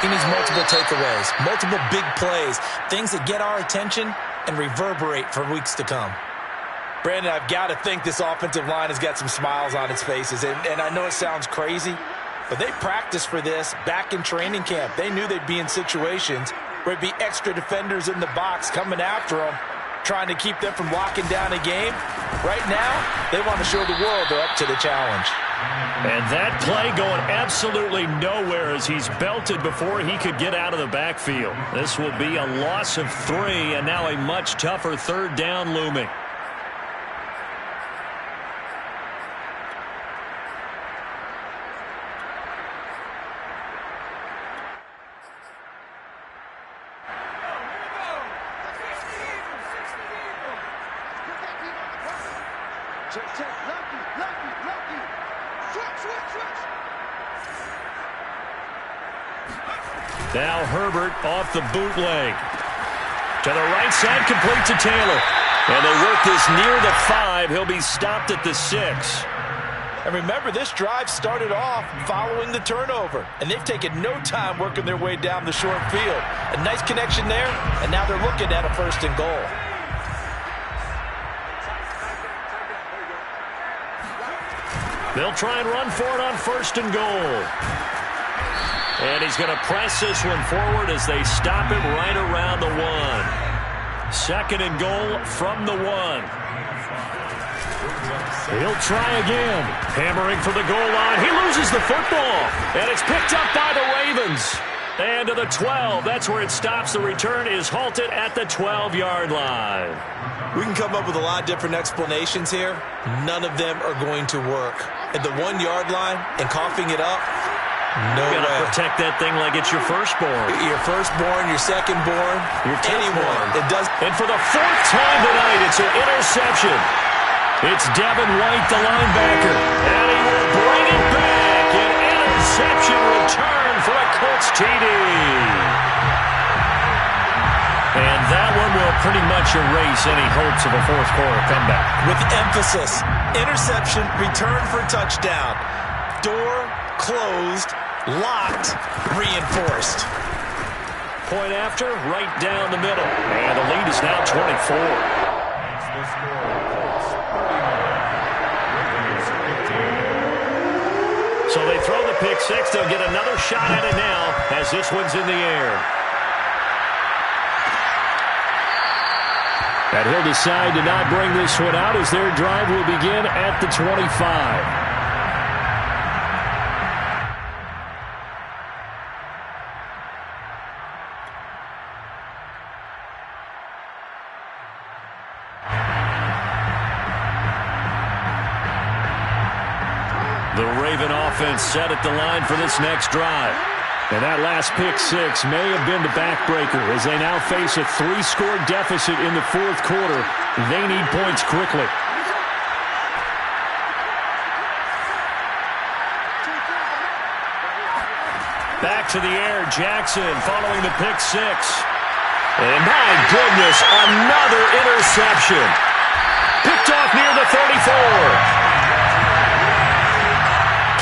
he needs multiple takeaways, multiple big plays, things that get our attention and reverberate for weeks to come. Brandon, I've got to think this offensive line has got some smiles on its faces. And I know it sounds crazy, but they practiced for this back in training camp. They knew they'd be in situations where it'd be extra defenders in the box coming after them, trying to keep them from locking down a game. Right now, they want to show the world they're up to the challenge. And that play going absolutely nowhere as he's belted before he could get out of the backfield. This will be a loss of 3, and now a much tougher third down looming. Now Herbert off the bootleg. To the right side, complete to Taylor. And they work this near the 5. He'll be stopped at the 6. And remember, this drive started off following the turnover. And they've taken no time working their way down the short field. A nice connection there, and now they're looking at a 1st and goal. They'll try and run for it on 1st and goal. And he's going to press this one forward as they stop him right around the 1. 2nd and goal from the 1. He'll try again. Hammering for the goal line. He loses the football. And it's picked up by the Ravens. And to the 12. That's where it stops. The return is halted at the 12-yard line. We can come up with a lot of different explanations here. None of them are going to work. At the 1-yard line and coughing it up, no way. You gotta protect that thing like it's your firstborn. Your firstborn, your secondborn, your anyone. It does. And for the 4th time tonight, it's an interception. It's Devin White, the linebacker. And he will bring it back. An interception return for a Colts TD. And that one will pretty much erase any hopes of a 4th-quarter comeback. With emphasis, interception, return for touchdown. Door closed, locked, reinforced. Point after, right down the middle. And the lead is now 24. That's the score. Colts 39, Ravens 15. So they throw the pick 6. They'll get another shot at it now as this one's in the air. And he'll decide to not bring this one out as their drive will begin at the 25. The Raven offense set at the line for this next drive. And that last pick 6 may have been the backbreaker as they now face a 3-score deficit in the 4th quarter. They need points quickly. Back to the air, Jackson following the pick 6. And my goodness, another interception. Picked off near the 34.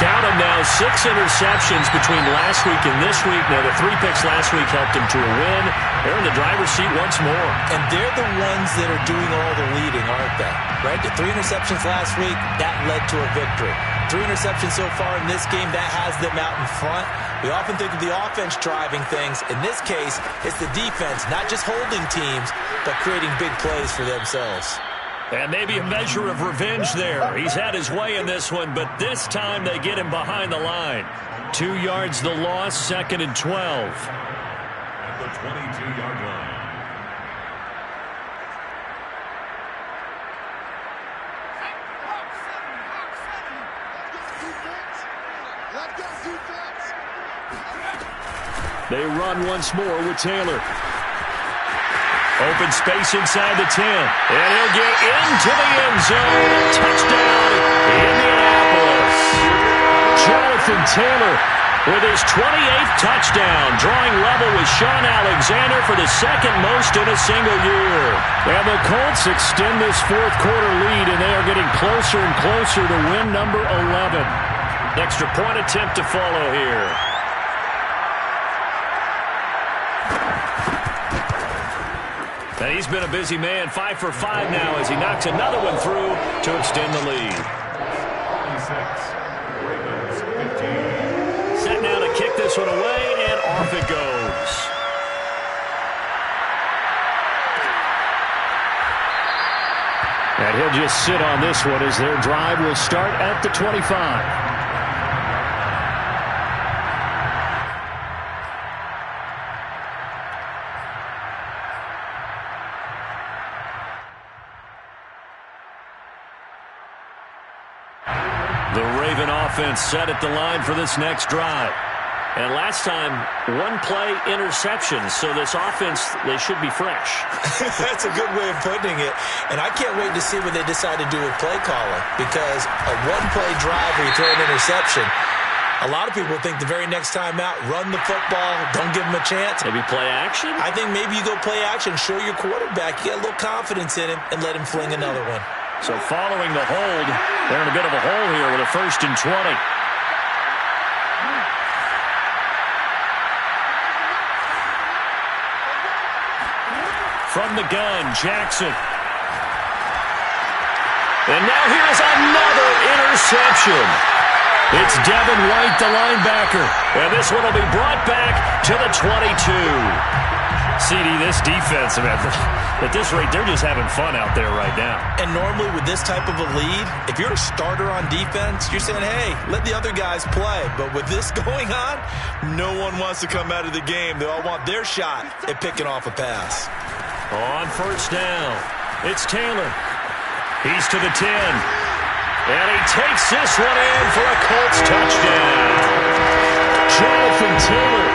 Count them now, 6 interceptions between last week and this week. Now, the 3 picks last week helped them to a win. They're in the driver's seat once more. And they're the ones that are doing all the leading, aren't they? Right? The 3 interceptions last week, that led to a victory. 3 interceptions so far in this game, that has them out in front. We often think of the offense driving things. In this case, it's the defense, not just holding teams, but creating big plays for themselves. And maybe a measure of revenge there. He's had his way in this one, but this time they get him behind the line. 2 yards the loss, 2nd and 12. At the 22-yard line. They run once more with Taylor. Open space inside the 10. And he'll get into the end zone. Touchdown, Indianapolis. Jonathan Taylor with his 28th touchdown, drawing level with Sean Alexander for the 2nd most in a single year. And the Colts extend this 4th quarter lead, and they are getting closer and closer to win number 11. Extra point attempt to follow here. And he's been a busy man, 5 for 5 now as he knocks another one through to extend the lead. 26, Ravens 15. Set now to kick this one away, and off it goes. And he'll just sit on this one as their drive will start at the 25. The Raven offense set at the line for this next drive. And last time, one-play interception, so this offense, they should be fresh. That's a good way of putting it. And I can't wait to see what they decide to do with play calling, because a one-play drive where you throw an interception, a lot of people think the very next time out, run the football, don't give them a chance. Maybe play action? I think maybe you go play action, show your quarterback, you get a little confidence in him, and let him fling another one. So following the hold, they're in a bit of a hole here with a 1st and 20. From the gun, Jackson. And now here's another interception. It's Devin White, the linebacker. And this one will be brought back to the 22. CD, this defense, man, at this rate, they're just having fun out there right now. And normally with this type of a lead, if you're a starter on defense, you're saying, hey, let the other guys play. But with this going on, no one wants to come out of the game. They all want their shot at picking off a pass. On 1st down, it's Taylor. He's to the 10. And he takes this one in for a Colts touchdown. Jonathan Taylor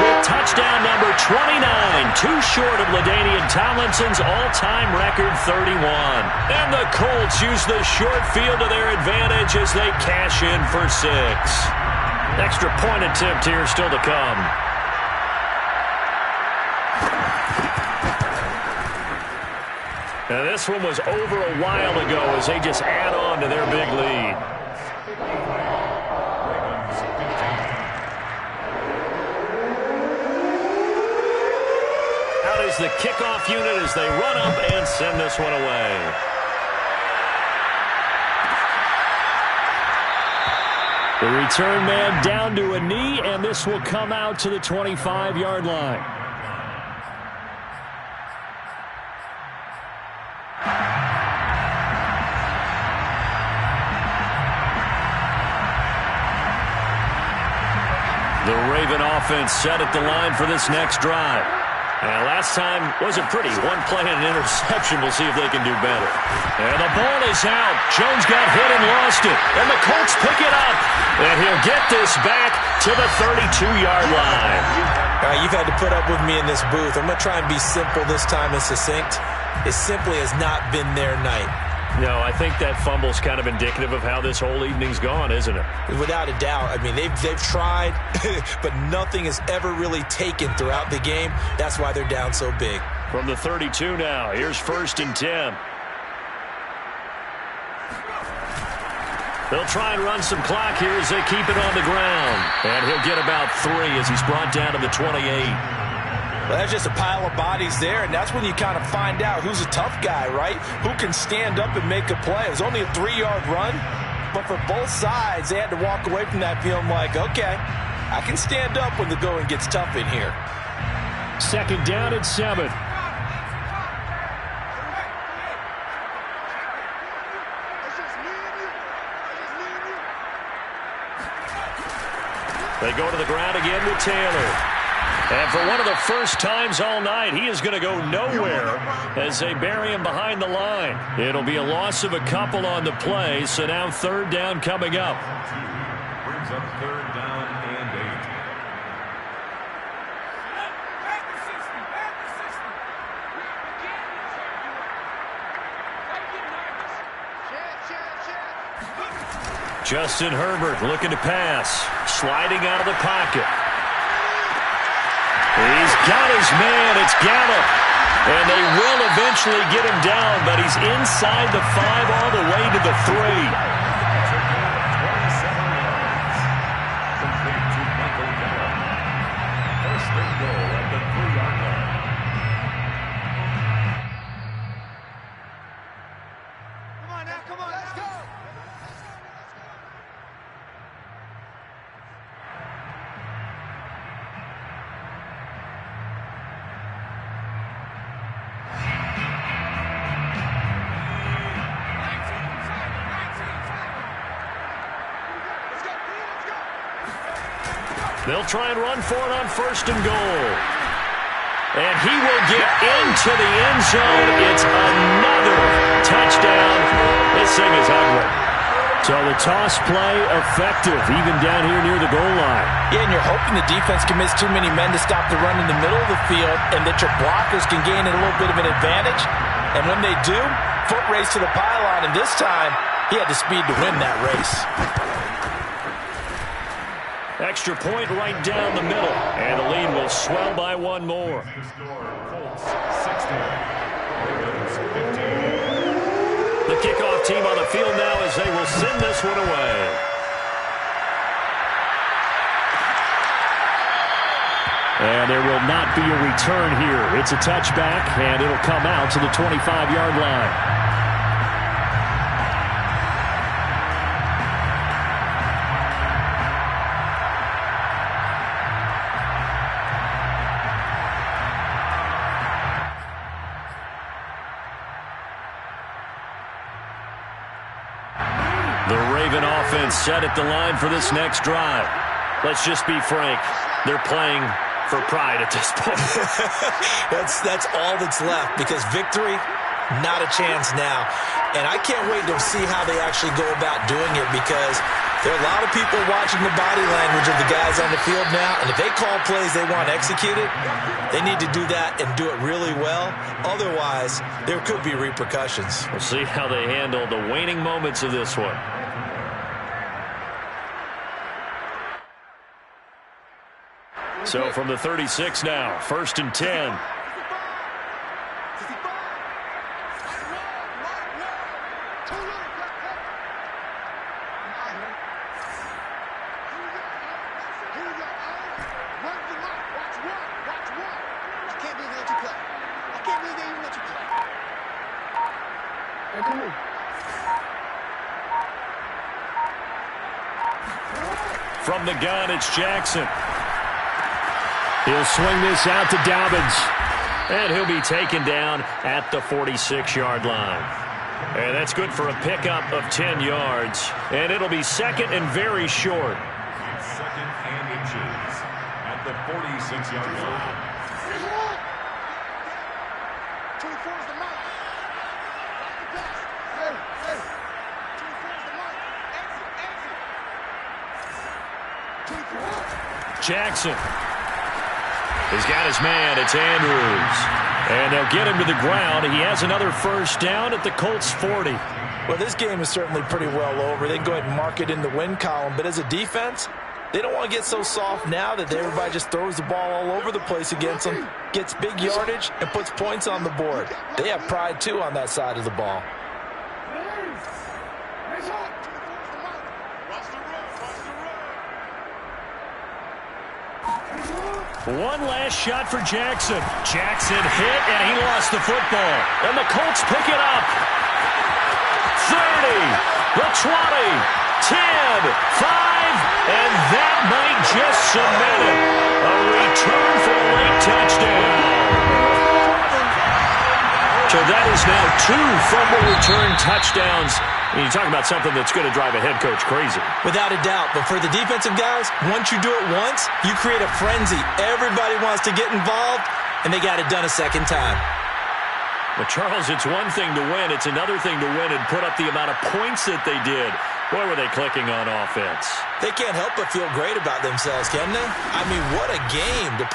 with touchdown number 29, too short of LaDainian Tomlinson's all-time record 31. And the Colts use the short field to their advantage as they cash in for 6. Extra point attempt here still to come. Now this one was over a while ago as they just add on to their big lead. Out is the kickoff unit as they run up and send this one away. The return man down to a knee, and this will come out to the 25-yard line. The Raven offense set at the line for this next drive. And last time wasn't pretty. One play and an interception. We'll see if they can do better. And the ball is out. Jones got hit and lost it. And the Colts pick it up. And he'll get this back to the 32-yard line. All right, you've had to put up with me in this booth. I'm going to try and be simple this time and succinct. It simply has not been their night. No, I think that fumble's kind of indicative of how this whole evening's gone, isn't it? Without a doubt. I mean, they've tried, but nothing has ever really taken throughout the game. That's why they're down so big. From the 32 now, here's 1st and 10. They'll try and run some clock here as they keep it on the ground. And he'll get about 3 as he's brought down to the 28. Well, that's just a pile of bodies there, and that's when you kind of find out who's a tough guy, right? Who can stand up and make a play. It was only a 3-yard run, but for both sides, they had to walk away from that feeling like, okay, I can stand up when the going gets tough in here. 2nd down and 7. They go to the ground again with Taylor. And for one of the first times all night, he is going to go nowhere as they bury him behind the line. It'll be a loss of a couple on the play, so now 3rd down coming up. Brings up 3rd down and 8. Justin Herbert looking to pass, sliding out of the pocket. He's got his man. It's Gallup. And they will eventually get him down, but he's inside the 5 all the way to the 3. Complete to Michael Gallup. 1st and goal at the 3-yard line. Come on now, come on, let's go. They'll try and run for it on 1st and goal. And he will get into the end zone. It's another touchdown. This thing is ugly. So the toss play effective, even down here near the goal line. Yeah, and you're hoping the defense can miss too many men to stop the run in the middle of the field and that your blockers can gain a little bit of an advantage. And when they do, foot race to the pylon, and this time he had the speed to win that race. Extra point right down the middle, and the lead will swell by one more. The kickoff team on the field now as they will send this one away. And there will not be a return here. It's a touchback, and it'll come out to the 25-yard line. Set at the line for this next drive. Let's just be frank. They're playing for pride at this point. That's all that's left, because victory, not a chance now. And I can't wait to see how they actually go about doing it, because there are a lot of people watching the body language of the guys on the field now, and if they call plays they want executed, they need to do that and do it really well. Otherwise, there could be repercussions. We'll see how they handle the waning moments of this one. So from the 36 now, 1st and 10. From the gun, it's Jackson. He'll swing this out to Dobbins. And he'll be taken down at the 46-yard line. And that's good for a pickup of 10 yards. And it'll be second and very short. Second and inches at the 46-yard line. 24 is the mark. Hey. 24 is the mark. Exit. Jackson. He's got his man. It's Andrews. And they'll get him to the ground. He has another first down at the Colts 40. Well, this game is certainly pretty well over. They can go ahead and mark it in the win column. But as a defense, they don't want to get so soft now that everybody just throws the ball all over the place against them, gets big yardage, and puts points on the board. They have pride, too, on that side of the ball. One last shot for Jackson. Jackson hit, and he lost the football. And the Colts pick it up. 30, the 20, 10, 5, and that might just cement it. A return for a late touchdown. So that is now 2 fumble return touchdowns. And you talk about something that's going to drive a head coach crazy. Without a doubt. But for the defensive guys, once you do it once, you create a frenzy. Everybody wants to get involved, and they got it done a second time. Well, Charles, it's one thing to win. It's another thing to win and put up the amount of points that they did. Boy, were they clicking on offense. They can't help but feel great about themselves, can they? I mean, what a game to